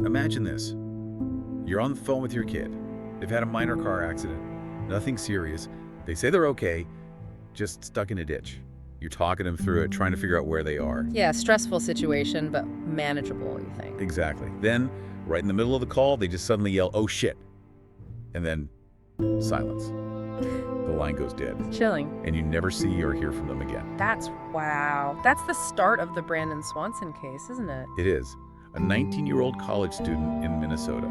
imagine this. You're on the phone with your kid. They've had a minor car accident. Nothing serious. They say they're okay, just stuck in a ditch. You're talking them through it, trying to figure out where they are. Yeah, stressful situation, but manageable, you think. Exactly. Then, right in the middle of the call, they just suddenly yell, "Oh shit." And then, silence. The line goes dead. Chilling. And you never see or hear from them again. Wow. That's the start of the Brandon Swanson case, isn't it? It is. A 19-year-old college student in Minnesota.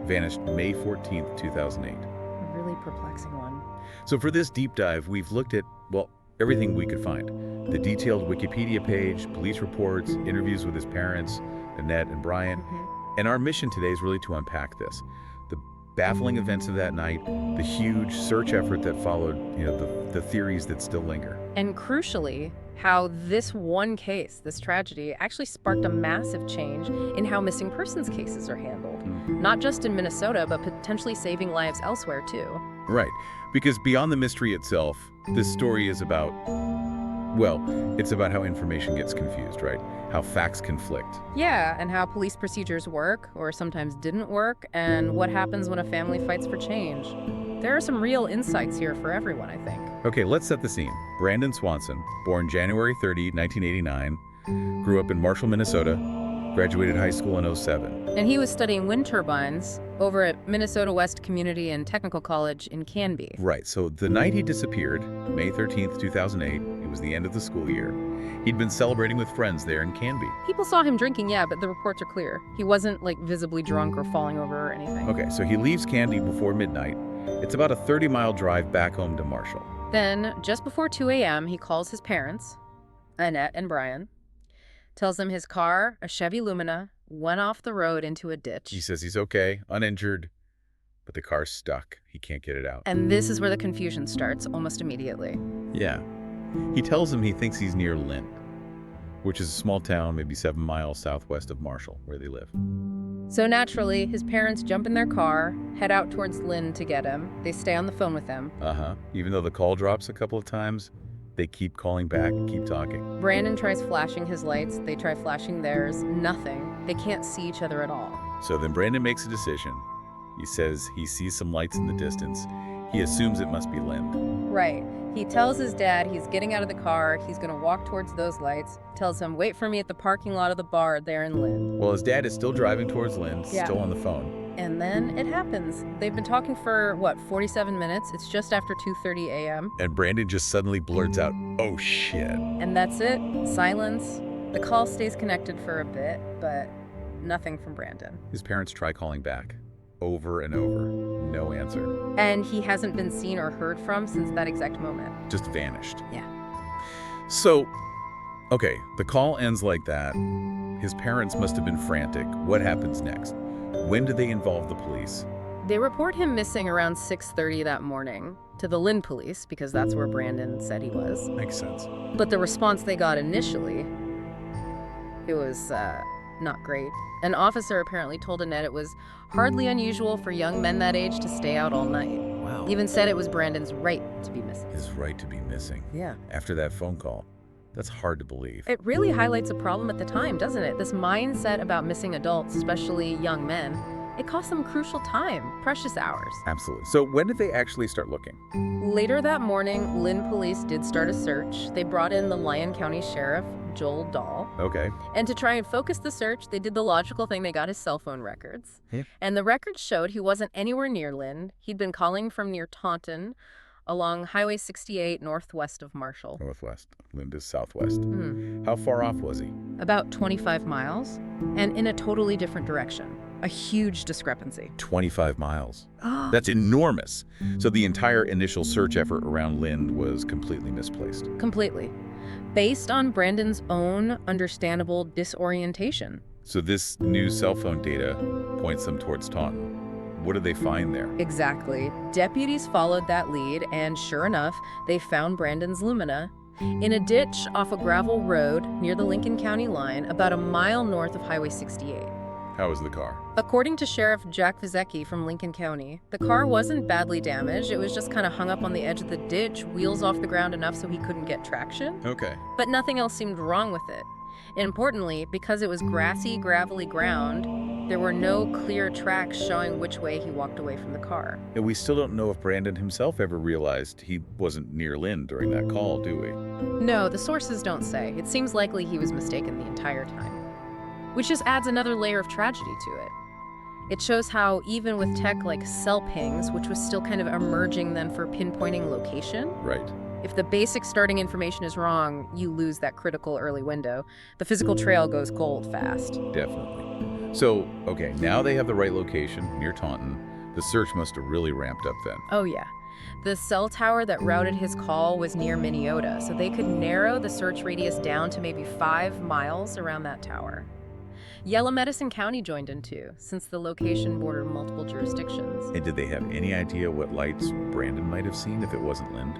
Vanished May 14th, 2008. A really perplexing one. So for this deep dive, we've looked at, well, everything we could find. The detailed Wikipedia page, police reports, interviews with his parents, Annette and Brian. And our mission today is really to unpack this. The baffling events of that night, the huge search effort that followed, the theories that still linger. And crucially, how this one case, this tragedy, actually sparked a massive change in how missing persons cases are handled. Not just in Minnesota, but potentially saving lives elsewhere, too. Right. Because beyond the mystery itself, this story is about, well, it's about how information gets confused, right? How facts conflict. Yeah, and how police procedures work, or sometimes didn't work, and what happens when a family fights for change. There are some real insights here for everyone, I think. Okay, let's set the scene. Brandon Swanson, born January 30, 1989, grew up in Marshall, Minnesota, graduated high school in 2007. And he was studying wind turbines over at Minnesota West Community and Technical College in Canby. Right, so the night he disappeared, May 13th, 2008, it was the end of the school year. He'd been celebrating with friends there in Canby. People saw him drinking, yeah, but the reports are clear. He wasn't, visibly drunk or falling over or anything. Okay, so he leaves Canby before midnight. It's about a 30-mile drive back home to Marshall. Then, just before 2 a.m., he calls his parents, Annette and Brian, tells them his car, a Chevy Lumina, went off the road into a ditch. He says he's okay, uninjured, but the car's stuck. He can't get it out. And this is where the confusion starts, almost immediately. Yeah. He tells him he thinks he's near Lynn, which is a small town maybe 7 miles southwest of Marshall, where they live. So naturally, his parents jump in their car, head out towards Lynn to get him. They stay on the phone with him. Even though the call drops a couple of times, they keep calling back, keep talking. Brandon tries flashing his lights. They try flashing theirs. Nothing. They can't see each other at all. So then Brandon makes a decision. He says he sees some lights in the distance. He assumes it must be Lynn. Right. He tells his dad he's getting out of the car. He's going to walk towards those lights. Tells him, wait for me at the parking lot of the bar there in Lynn. Well, his dad is still driving towards Lynn, Yeah. still on the phone. And then it happens. They've been talking for, 47 minutes? It's just after 2:30 a.m. And Brandon just suddenly blurts out, "Oh shit." And that's it. Silence. The call stays connected for a bit, but nothing from Brandon. His parents try calling back, over and over. No answer. And he hasn't been seen or heard from since that exact moment. Just vanished. Yeah. So, okay, the call ends like that. His parents must have been frantic. What happens next? When do they involve the police? They report him missing around 6:30 that morning to the Lynn police because that's where Brandon said he was. Makes sense. But the response they got initially, it was not great. An officer apparently told Annette it was hardly unusual for young men that age to stay out all night. Wow. Even said it was Brandon's right to be missing. His right to be missing. Yeah. After that phone call. That's hard to believe. It really highlights a problem at the time, doesn't it? This mindset about missing adults, especially young men. It cost them crucial time, precious hours. Absolutely. So when did they actually start looking? Later that morning, Lynn police did start a search. They brought in the Lyon County Sheriff, Joel Dahl. Okay. And to try and focus the search, they did the logical thing. They got his cell phone records. Yeah. And the records showed he wasn't anywhere near Lynn. He'd been calling from near Taunton along Highway 68 northwest of Marshall. Northwest. Linda's southwest. Hmm. How far off was he? About 25 miles and in a totally different direction. A huge discrepancy. 25 miles. That's enormous. So the entire initial search effort around Lynn was completely misplaced. Completely. Based on Brandon's own understandable disorientation. So this new cell phone data points them towards Taunton. What did they find there? Exactly. Deputies followed that lead, and sure enough, they found Brandon's Lumina in a ditch off a gravel road near the Lincoln County line, about a mile north of Highway 68. How was the car? According to Sheriff Jack Vizecki from Lincoln County, the car wasn't badly damaged. It was just kind of hung up on the edge of the ditch, wheels off the ground enough so he couldn't get traction. Okay. But nothing else seemed wrong with it. And importantly, because it was grassy, gravelly ground, There were no clear tracks showing which way he walked away from the car. And we still don't know if Brandon himself ever realized he wasn't near Lynn during that call, do we? No, the sources don't say. It seems likely he was mistaken the entire time. Which just adds another layer of tragedy to it. It shows how even with tech like cell pings, which was still kind of emerging then for pinpointing location, Right. if the basic starting information is wrong, you lose that critical early window. The physical trail goes cold fast. Definitely. So, okay, now they have the right location near Taunton. The search must have really ramped up then. Oh yeah. The cell tower that routed his call was near Minneota, so they could narrow the search radius down to maybe 5 miles around that tower. Yellow Medicine County joined in too, since the location bordered multiple jurisdictions. And did they have any idea what lights Brandon might have seen if it wasn't Lind?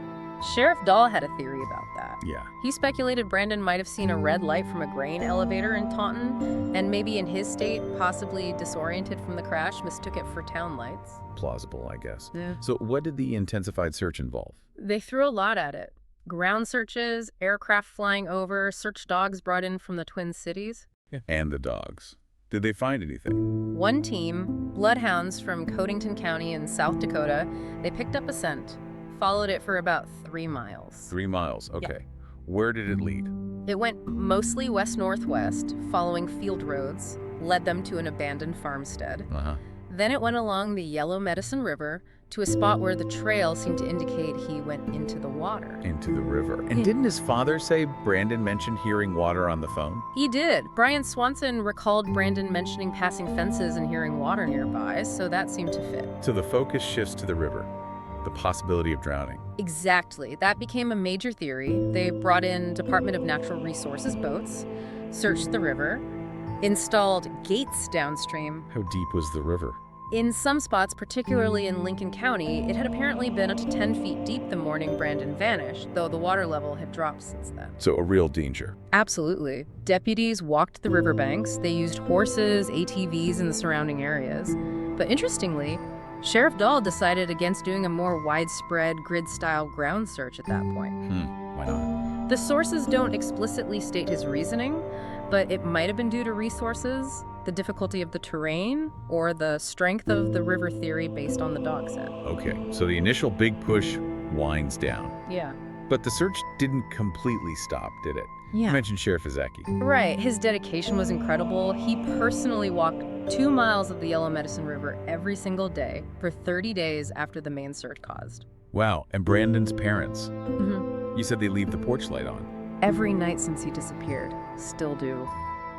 Sheriff Dahl had a theory about that. Yeah. He speculated Brandon might have seen a red light from a grain elevator in Taunton, and maybe in his state, possibly disoriented from the crash, mistook it for town lights. Plausible, I guess. Yeah. So what did the intensified search involve? They threw a lot at it. Ground searches, aircraft flying over, search dogs brought in from the Twin Cities. And the dogs. Did they find anything? One team, bloodhounds from Codington County in South Dakota, they picked up a scent, followed it for about 3 miles. 3 miles, okay. Where did it lead? It went mostly west-northwest, following field roads, led them to an abandoned farmstead. Then it went along the Yellow Medicine River to a spot where the trail seemed to indicate he went into the water. Into the river. And didn't his father say Brandon mentioned hearing water on the phone? He did. Brandon Swanson recalled Brandon mentioning passing fences and hearing water nearby, so that seemed to fit. So the focus shifts to the river, the possibility of drowning. Exactly. That became a major theory. They brought in Department of Natural Resources boats, searched the river, installed gates downstream. How deep was the river? In some spots, particularly in Lincoln County, it had apparently been up to 10 feet deep the morning Brandon vanished, though the water level had dropped since then. So a real danger. Absolutely. Deputies walked the riverbanks. They used horses, ATVs in the surrounding areas. But interestingly, Sheriff Dahl decided against doing a more widespread grid-style ground search at that point. Why not? The sources don't explicitly state his reasoning, but it might have been due to resources, the difficulty of the terrain, or the strength of the river theory based on the dog scent. Okay, so the initial big push winds down. Yeah. But the search didn't completely stop, did it? You mentioned Sheriff Izaki. Right. His dedication was incredible. He personally walked 2 miles of the Yellow Medicine River every single day for 30 days after the main search caused. Wow, and Brandon's parents. Mm-hmm. You said they leave the porch light on. Every night since he disappeared. Still do.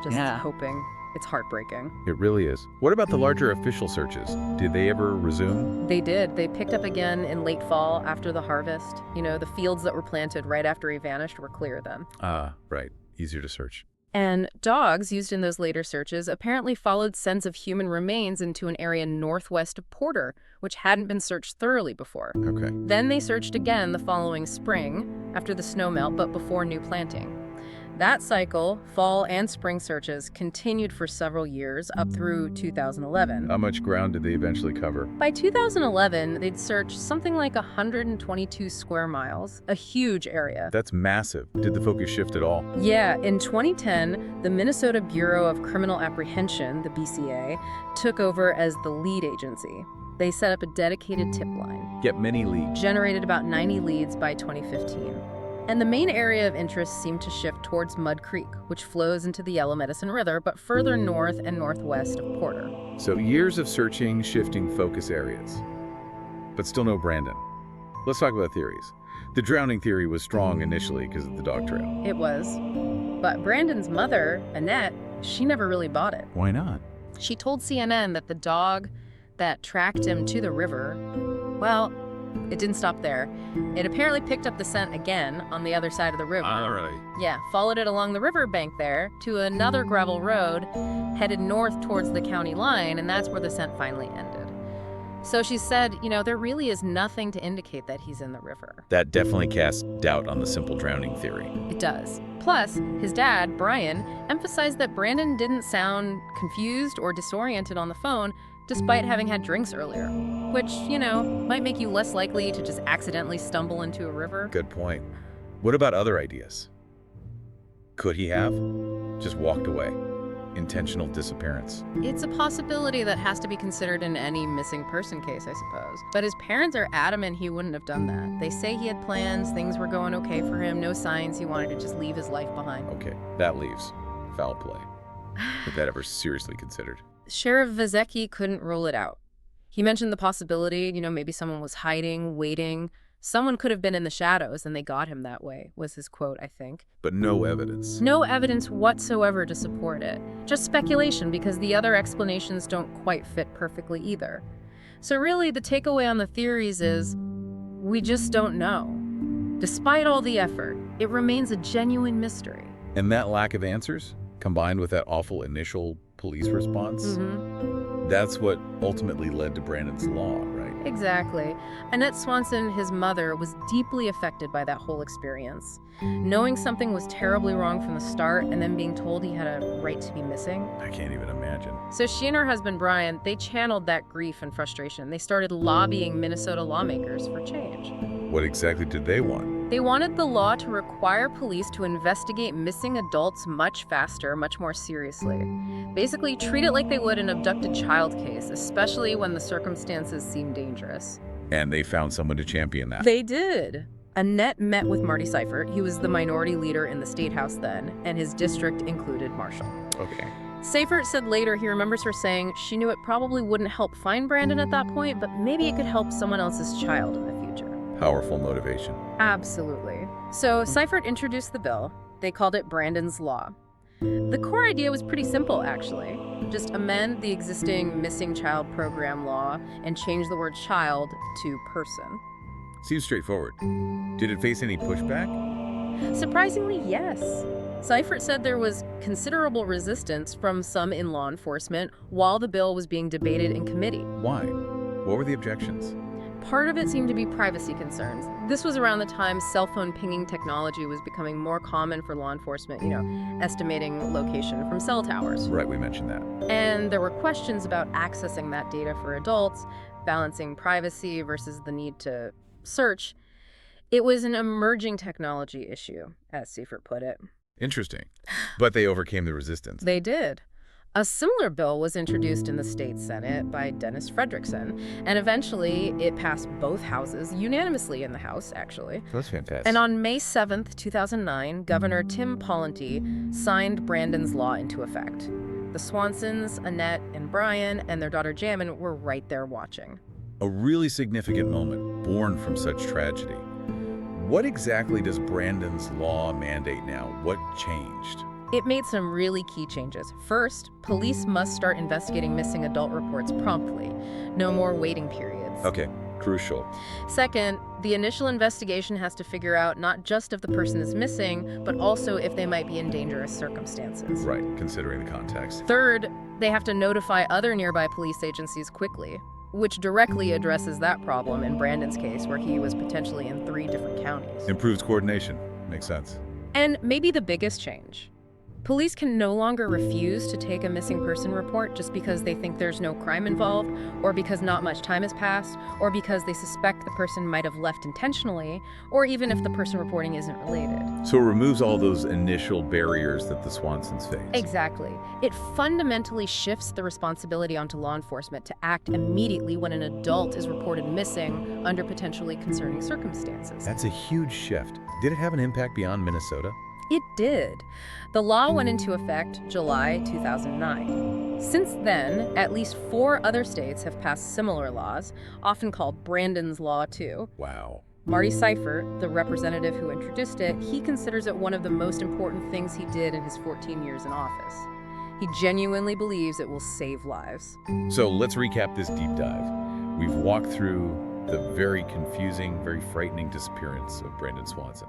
Just hoping. It's heartbreaking. It really is. What about the larger official searches? Did they ever resume? They did. They picked up again in late fall after the harvest. You know, the fields that were planted right after he vanished were clear then. Ah, right. Easier to search. And dogs used in those later searches apparently followed scents of human remains into an area northwest of Porter, which hadn't been searched thoroughly before. Okay. Then they searched again the following spring, after the snowmelt, but before new planting. That cycle, fall and spring searches, continued for several years, up through 2011. How much ground did they eventually cover? By 2011, they'd searched something like 122 square miles, a huge area. That's massive. Did the focus shift at all? Yeah, in 2010, the Minnesota Bureau of Criminal Apprehension, the BCA, took over as the lead agency. They set up a dedicated tip line. Get many leads. Generated about 90 leads by 2015. And the main area of interest seemed to shift towards Mud Creek, which flows into the Yellow Medicine River, but further north and northwest of Porter. So years of searching, shifting focus areas. But still no Brandon. Let's talk about theories. The drowning theory was strong initially because of the dog trail. It was. But Brandon's mother, Annette, she never really bought it. Why not? She told CNN that the dog that tracked him to the river, well, it didn't stop there. It apparently picked up the scent again on the other side of the river. All right. Yeah, followed it along the riverbank there to another gravel road, headed north towards the county line, and that's where the scent finally ended. So she said, you know, there really is nothing to indicate that he's in the river. That definitely casts doubt on the simple drowning theory. It does. Plus, his dad, Brian, emphasized that Brandon didn't sound confused or disoriented on the phone, despite having had drinks earlier, which, you know, might make you less likely to just accidentally stumble into a river. Good point. What about other ideas? Could he have just walked away? intentional disappearance. It's a possibility that has to be considered in any missing person case, I suppose. But his parents are adamant he wouldn't have done that. They say he had plans, things were going okay for him, no signs he wanted to just leave his life behind. Okay, that leaves foul play. If that ever seriously considered. Sheriff Vazecki couldn't rule it out. He mentioned the possibility, maybe someone was hiding, waiting. Someone could have been in the shadows, and they got him that way, was his quote, I think. But no evidence. No evidence whatsoever to support it. Just speculation, because the other explanations don't quite fit perfectly either. So really, the takeaway on the theories is, we just don't know. Despite all the effort, it remains a genuine mystery. And that lack of answers, combined with that awful initial police response, that's what ultimately led to Brandon's law, right? Exactly. Annette Swanson, his mother, was deeply affected by that whole experience. Knowing something was terribly wrong from the start and then being told he had a right to be missing. I can't even imagine. So she and her husband, Brian, they channeled that grief and frustration. They started lobbying Minnesota lawmakers for change. What exactly did they want? They wanted the law to require police to investigate missing adults much faster, much more seriously. Basically, treat it like they would an abducted child case, especially when the circumstances seem dangerous. And they found someone to champion that. They did. Annette met with Marty Seifert. He was the minority leader in the state house then, and his district included Marshall. Okay. Seifert said later he remembers her saying she knew it probably wouldn't help find Brandon at that point, but maybe it could help someone else's child in the future. Powerful motivation. Absolutely. So Seifert introduced the bill. They called it Brandon's Law. The core idea was pretty simple, actually. Just amend the existing missing child program law and change the word child to person. Seems straightforward. Did it face any pushback? Surprisingly, yes. Seifert said there was considerable resistance from some in law enforcement while the bill was being debated in committee. Why? What were the objections? Part of it seemed to be privacy concerns. This was around the time cell phone pinging technology was becoming more common for law enforcement, estimating location from cell towers. Right, we mentioned that. And there were questions about accessing that data for adults, balancing privacy versus the need to search. It was an emerging technology issue, as Seifert put it. Interesting. But they overcame the resistance. They did. A similar bill was introduced in the state Senate by Dennis Frederickson, and eventually it passed both houses, unanimously in the House, actually. That's fantastic. And on May 7th, 2009, Governor Tim Pawlenty signed Brandon's Law into effect. The Swansons, Annette, and Brian, and their daughter Jamin were right there watching. A really significant moment born from such tragedy. What exactly does Brandon's law mandate now? What changed? It made some really key changes. First, police must start investigating missing adult reports promptly. No more waiting periods. Okay, crucial. Second, the initial investigation has to figure out not just if the person is missing, but also if they might be in dangerous circumstances. Right, considering the context. Third, they have to notify other nearby police agencies quickly, which directly addresses that problem in Brandon's case, where he was potentially in 3 different counties. Improves coordination. Makes sense. And maybe the biggest change. Police can no longer refuse to take a missing person report just because they think there's no crime involved, or because not much time has passed, or because they suspect the person might have left intentionally, or even if the person reporting isn't related. So it removes all those initial barriers that the Swansons face. Exactly. It fundamentally shifts the responsibility onto law enforcement to act immediately when an adult is reported missing under potentially concerning circumstances. That's a huge shift. Did it have an impact beyond Minnesota? It did. The law went into effect July 2009. Since then, at least 4 other states have passed similar laws, often called Brandon's Law too. Wow. Marty Seifert, the representative who introduced it, he considers it one of the most important things he did in his 14 years in office. He genuinely believes it will save lives. So let's recap this deep dive. We've walked through the very confusing, very frightening disappearance of Brandon Swanson.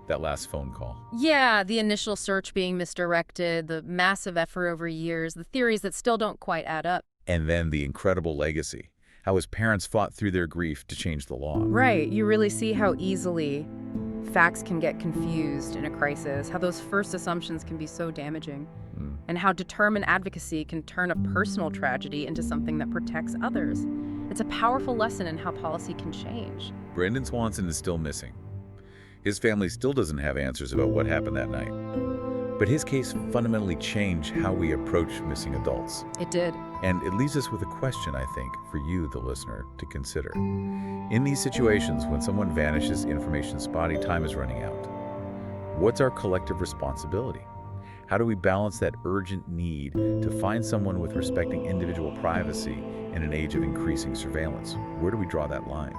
That last phone call. Yeah, the initial search being misdirected, the massive effort over years, the theories that still don't quite add up. And then the incredible legacy. How his parents fought through their grief to change the law. Right, you really see how easily facts can get confused in a crisis, how those first assumptions can be so damaging, and how determined advocacy can turn a personal tragedy into something that protects others. It's a powerful lesson in how policy can change. Brandon Swanson is still missing. His family still doesn't have answers about what happened that night. But his case fundamentally changed how we approach missing adults. It did. And it leaves us with a question, I think, for you, the listener, to consider. In these situations, when someone vanishes, information's spotty, time is running out. What's our collective responsibility? How do we balance that urgent need to find someone with respecting individual privacy in an age of increasing surveillance? Where do we draw that line?